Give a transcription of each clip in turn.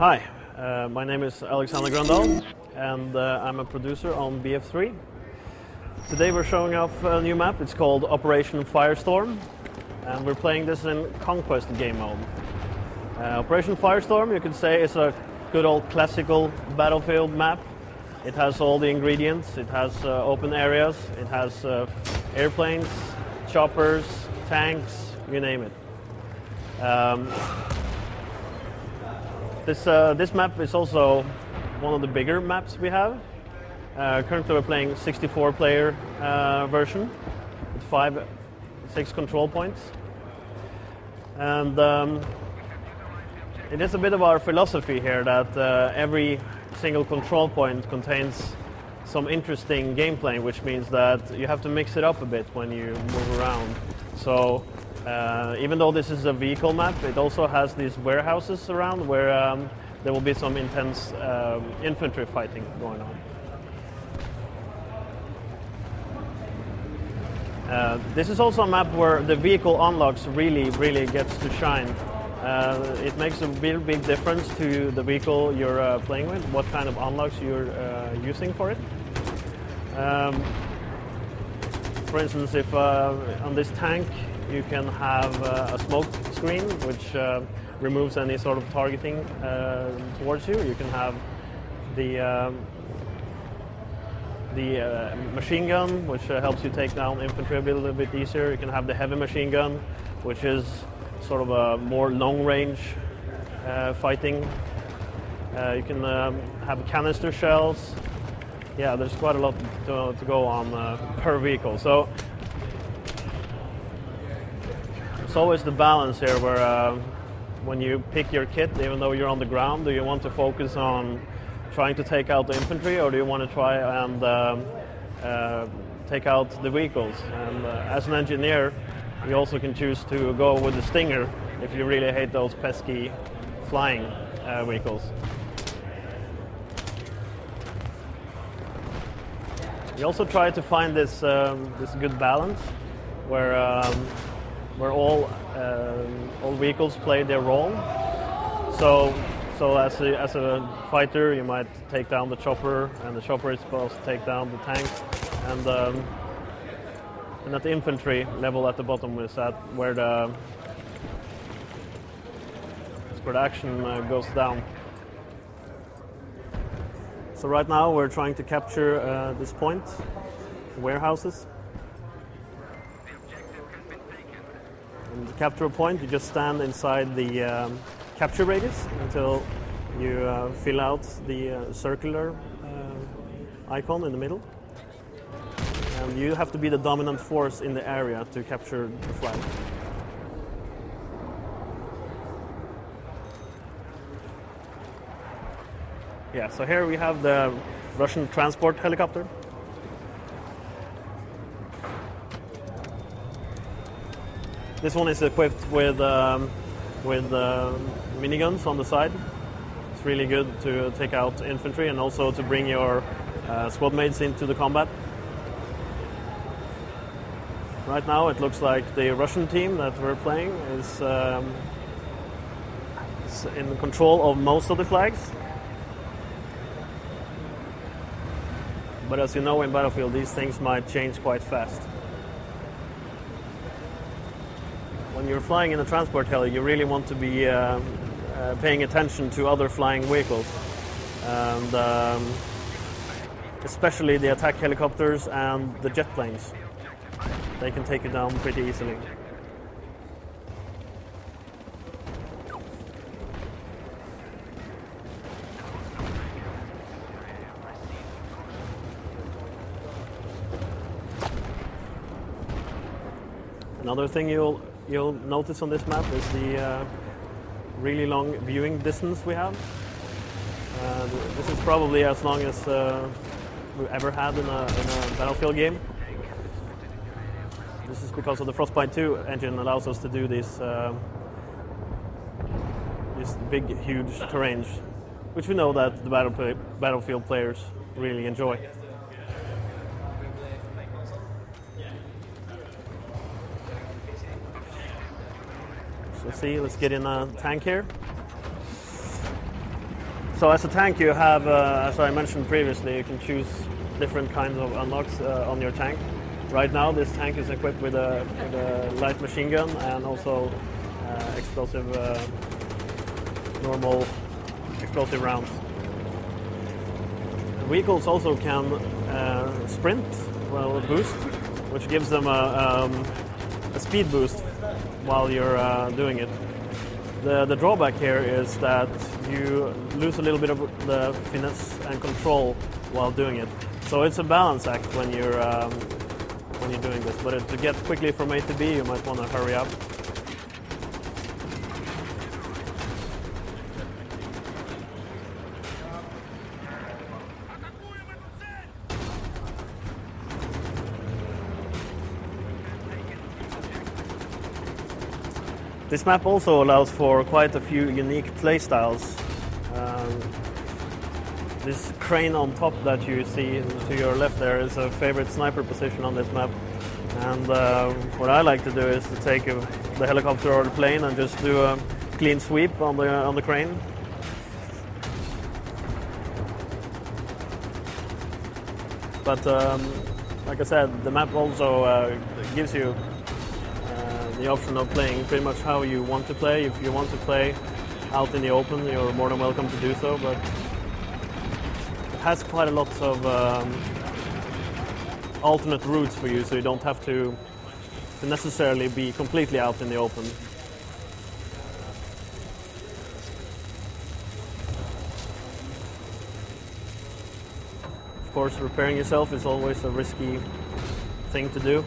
Hi, my name is Alexander Grandal, and I'm a producer on BF3. Today we're showing off a new map. It's called Operation Firestorm, and we're playing this in Conquest game mode. Operation Firestorm, you could say, is a good old classical battlefield map. It has all the ingredients. It has open areas. It has airplanes, choppers, tanks, you name it. This map is also one of the bigger maps we have. Currently we're playing 64-player version with 6 control points. And it is a bit of our philosophy here that every single control point contains some interesting gameplay, which means that you have to mix it up a bit when you move around. So even though this is a vehicle map, it also has these warehouses around where there will be some intense infantry fighting going on. This is also a map where the vehicle unlocks really gets to shine. It makes a big difference to the vehicle you're playing with, what kind of unlocks you're using for it. For instance, if on this tank you can have a smoke screen which removes any sort of targeting towards you. You can have the machine gun, which helps you take down infantry a little bit easier. You can have the heavy machine gun, which is sort of a more long-range fighting. You can have canister shells. Yeah, there's quite a lot to go on per vehicle. So it's always the balance here where when you pick your kit, even though you're on the ground, do you want to focus on trying to take out the infantry, or do you want to try and take out the vehicles? And as an engineer, you also can choose to go with the Stinger if you really hate those pesky flying vehicles. You also try to find this good balance where all vehicles play their role. So as a fighter, you might take down the chopper, and the chopper is supposed to take down the tanks, and at the infantry level at the bottom is where the action goes down. So right now we're trying to capture this point, warehouses. And to capture a point, you just stand inside the capture radius until you fill out the circular icon in the middle. And you have to be the dominant force in the area to capture the flag. Yeah, so here we have the Russian transport helicopter. This one is equipped with miniguns on the side. It's really good to take out infantry and also to bring your squad mates into the combat. Right now it looks like the Russian team that we're playing is in control of most of the flags. But as you know, in Battlefield, these things might change quite fast. When you're flying in a transport heli, you really want to be paying attention to other flying vehicles. And especially the attack helicopters and the jet planes. They can take you down pretty easily. Another thing you'll notice on this map is the really long viewing distance we have. This is probably as long as we've ever had in a Battlefield game. This is because of the Frostbite 2 engine allows us to do these big, huge terrains, which we know that the Battlefield players really enjoy. So see, let's get in a tank here. So as a tank, you have, as I mentioned previously, you can choose different kinds of unlocks on your tank. Right now, this tank is equipped with a light machine gun and also explosive, normal explosive rounds. The vehicles also can sprint, well, boost, which gives them a speed boost while you're doing it. The drawback here is that you lose a little bit of the finesse and control while doing it. So it's a balance act when you're doing this. But to get quickly from A to B, you might want to hurry up. This map also allows for quite a few unique playstyles. This crane on top that you see to your left there is a favorite sniper position on this map. And what I like to do is to take the helicopter or the plane and just do a clean sweep on the crane. But like I said, the map also gives you the option of playing pretty much how you want to play. If you want to play out in the open, you're more than welcome to do so, but it has quite a lot of alternate routes for you, so you don't have to necessarily be completely out in the open. Of course, repairing yourself is always a risky thing to do.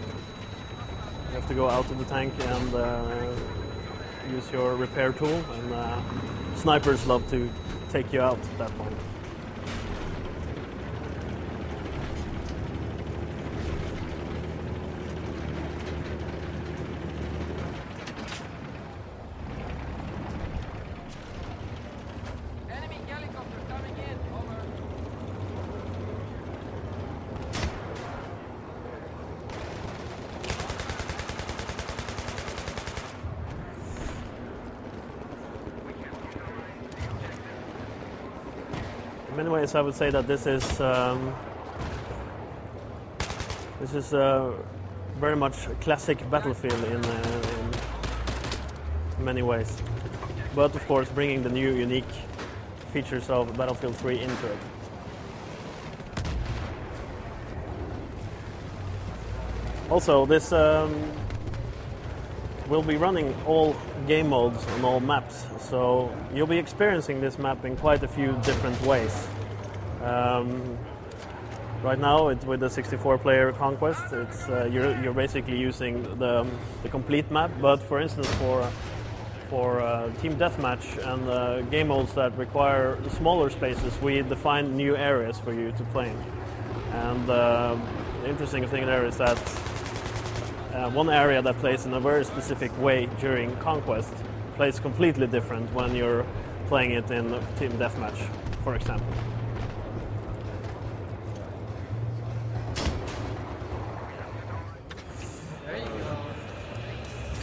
You have to go out of the tank and use your repair tool, and snipers love to take you out at that point. Enemy helicopter coming in, over. In many ways, I would say that this is very much a classic Battlefield in many ways, but of course bringing the new unique features of Battlefield 3 into it. Also, this will be running all game modes on all maps, so you'll be experiencing this map in quite a few different ways. Right now, with the 64-player Conquest, you're basically using the complete map. But for instance, for team deathmatch and game modes that require smaller spaces, we define new areas for you to play in. And the interesting thing there is that one area that plays in a very specific way during Conquest plays completely different when you're playing it in team deathmatch, for example. There you go.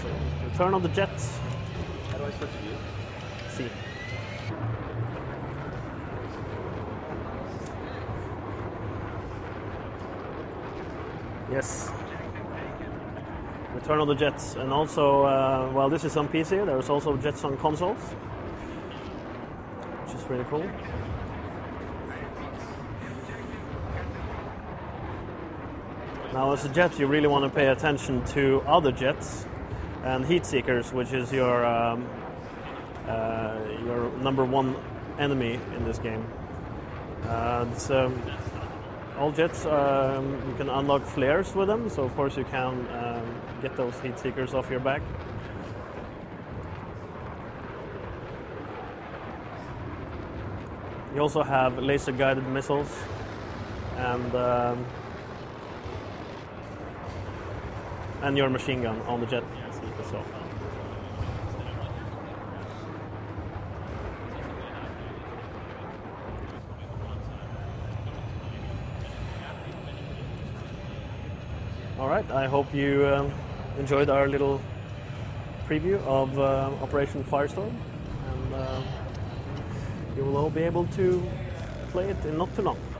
So, return of the jets. How do I switch view? See. Yes. Return of the jets, and also, well, this is on PC. There's also jets on consoles, which is pretty cool. Now, as a jet, you really want to pay attention to other jets and heat seekers, which is your number one enemy in this game. All jets, you can unlock flares with them, so of course you can get those heat seekers off your back. You also have laser guided missiles and your machine gun on the jet itself. All right, I hope you enjoyed our little preview of Operation Firestorm, and you will we'll all be able to play it in not too long.